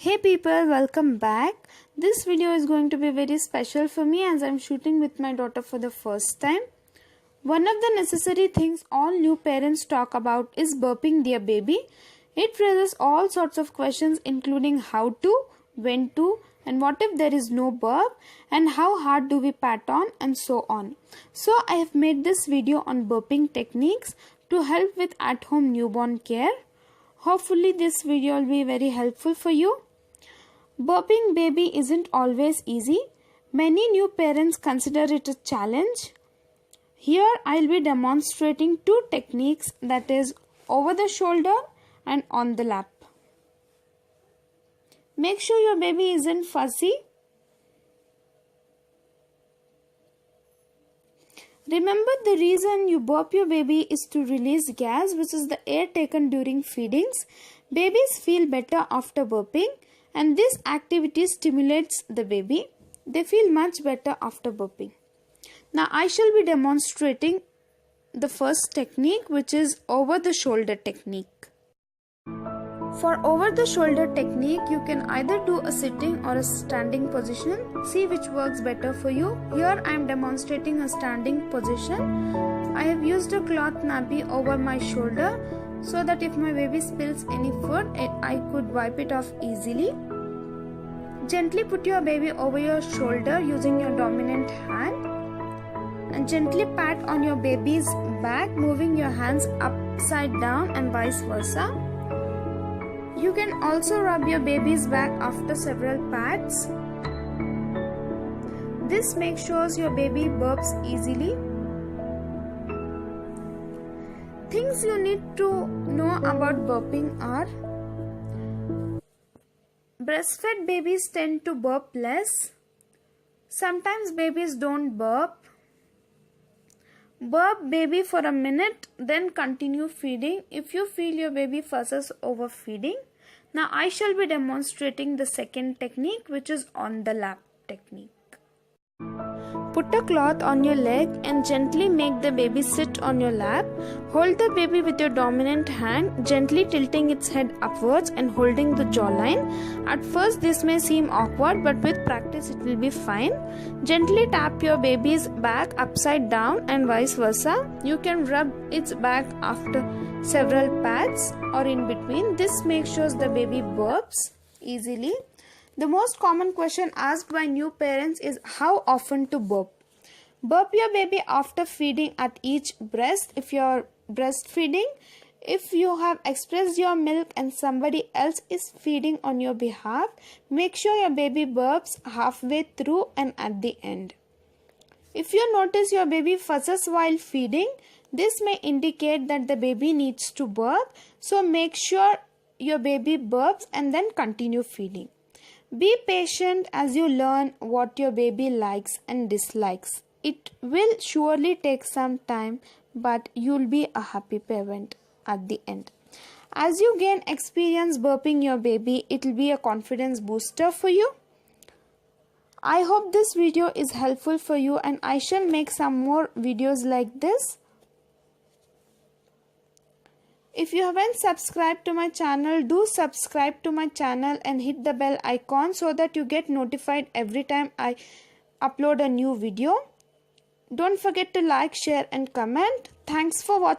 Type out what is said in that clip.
Hey people, welcome back. This video is going to be very special for me as I'm shooting with my daughter for the first time. One of the necessary things all new parents talk about is burping their baby. It raises all sorts of questions including how to, when to, and what if there is no burp, and how hard do we pat on, and so on. So I have made this video on burping techniques to help with at-home newborn care. Hopefully this video will be very helpful for you. Burping baby isn't always easy. Many new parents consider it a challenge. Here I'll be demonstrating two techniques, that is over the shoulder and on the lap. Make sure your baby isn't fussy. Remember, the reason you burp your baby is to release gas, which is the air taken during feedings. Babies feel better after burping, and this activity stimulates the baby. They feel much better after burping. Now I shall be demonstrating the first technique, which is over the shoulder technique. For over the shoulder technique, you can either do a sitting or a standing position. See which works better for you. Here I am demonstrating a standing position. I have used a cloth nappy over my shoulder so that if my baby spills any food, I could wipe it off easily. Gently put your baby over your shoulder using your dominant hand and gently pat on your baby's back, moving your hands upside down and vice versa. You can also rub your baby's back after several pats. This makes sure your baby burps easily. Things you need to know about burping are: breastfed babies tend to burp less. Sometimes babies don't burp. Burp baby for a minute, then continue feeding if you feel your baby fusses over feeding. Now I shall be demonstrating the second technique, which is on the lap technique. Put a cloth on your leg and gently make the baby sit on your lap. Hold the baby with your dominant hand, gently tilting its head upwards and holding the jawline. At first this may seem awkward, but with practice it will be fine. Gently tap your baby's back upside down and vice versa. You can rub its back after several pats or in between. This makes sure the baby burps easily. The most common question asked by new parents is how often to burp. Burp your baby after feeding at each breast if you are breastfeeding. If you have expressed your milk and somebody else is feeding on your behalf, make sure your baby burps halfway through and at the end. If you notice your baby fusses while feeding, this may indicate that the baby needs to burp, so make sure your baby burps and then continue feeding. Be patient as you learn what your baby likes and dislikes. It will surely take some time, but you'll be a happy parent at the end. As you gain experience burping your baby, it will be a confidence booster for you. I hope this video is helpful for you, and I shall make some more videos like this. If you haven't subscribed to my channel, do subscribe to my channel and hit the bell icon so that you get notified every time I upload a new video. Don't forget to like, share and comment. Thanks for watching.